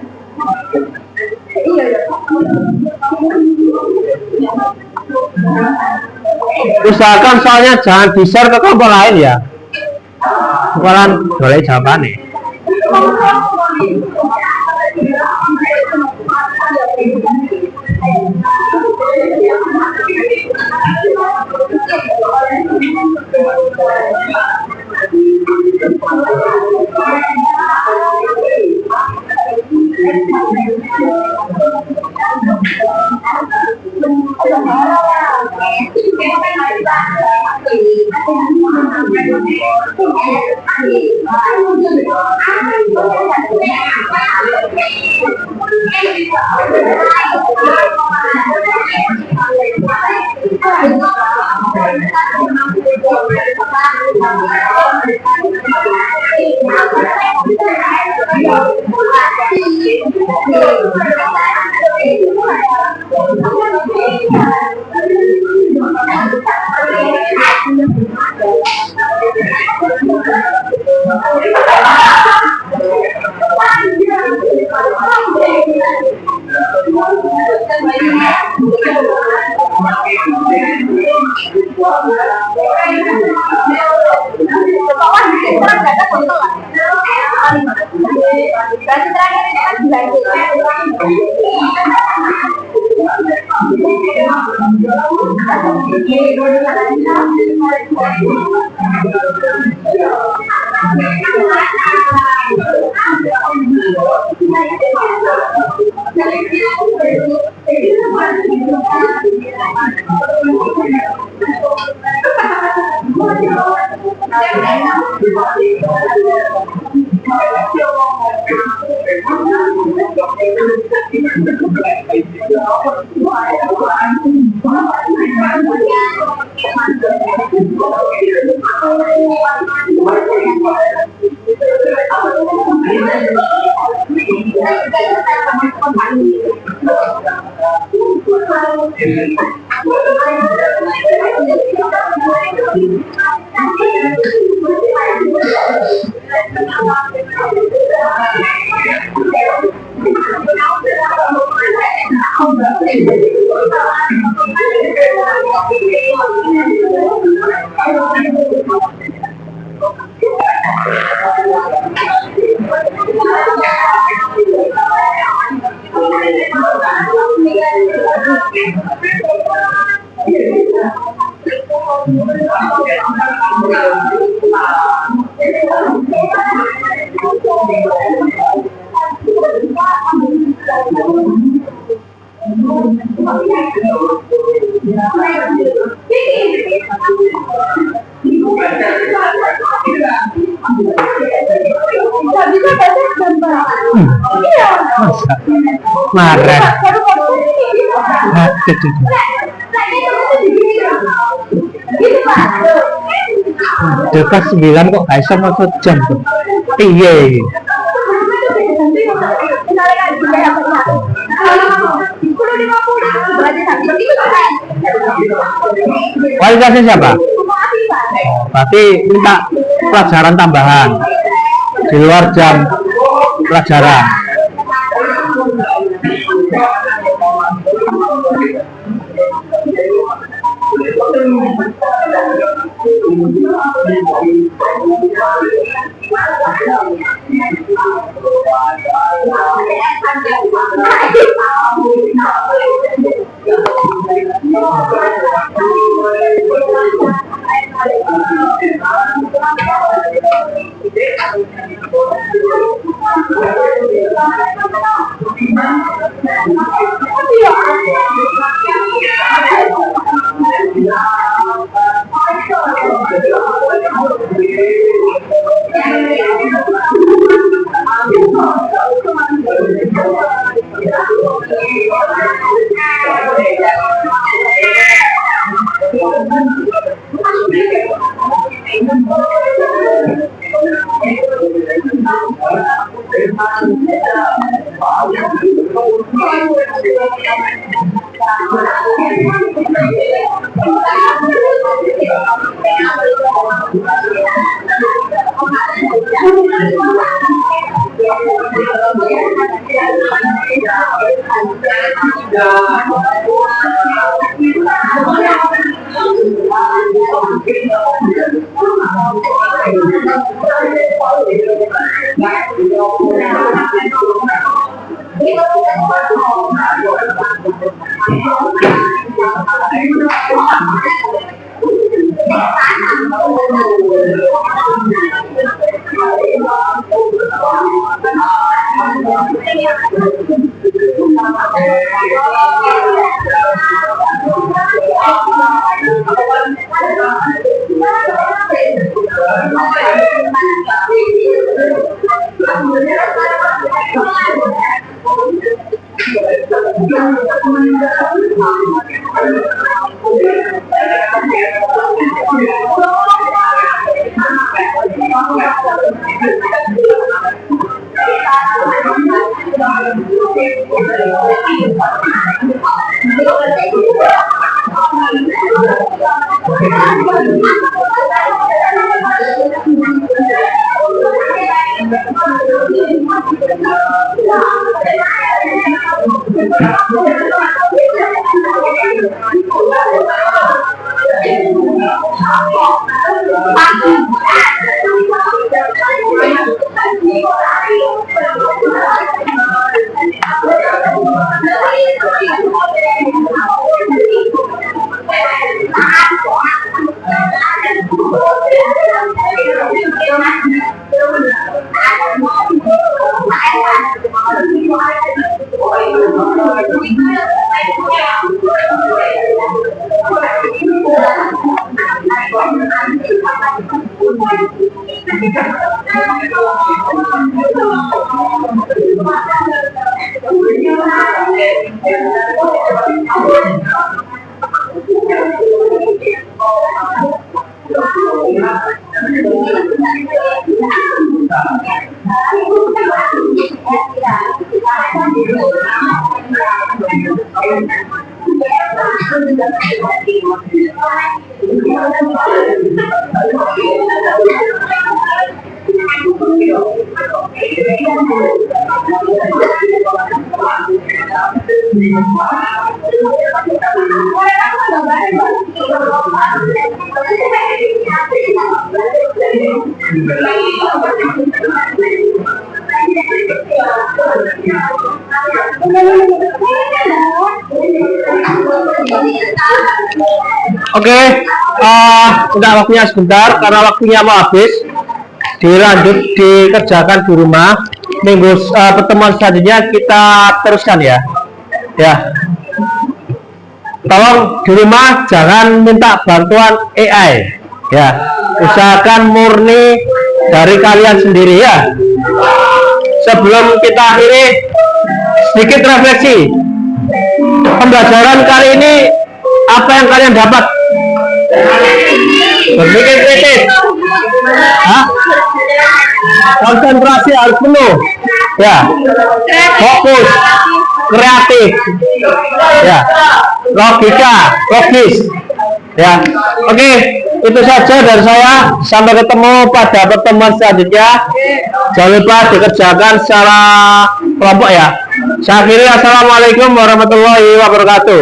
Usahakan soalnya jangan di-share ke kelompok lain ya. Bukan boleh jawabannya. Marah. Aduh, aduh, pas 9 kok gak iso maca jam tuh. Piye iki? Kualitasnya siapa? Berarti minta pelajaran tambahan di luar jam pelajaran. Oke, udah waktunya sebentar karena waktunya mau habis. Dilanjut dikerjakan di rumah. Minggu pertemuan selanjutnya kita teruskan ya. Ya. Tolong di rumah jangan minta bantuan AI. Ya. Usahakan murni dari kalian sendiri ya. Sebelum kita akhiri, sedikit refleksi. Pembelajaran kali ini apa yang kalian dapat? Berpikir kritis. Hah? Konsentrasi harus penuh. Ya. Fokus. Kreatif. Ya. Logika, logis. Ya. Oke, itu saja dari saya. Sampai ketemu pada pertemuan selanjutnya. Jangan lupa dikerjakan secara kelompok ya. Saya akhiri, assalamualaikum warahmatullahi wabarakatuh.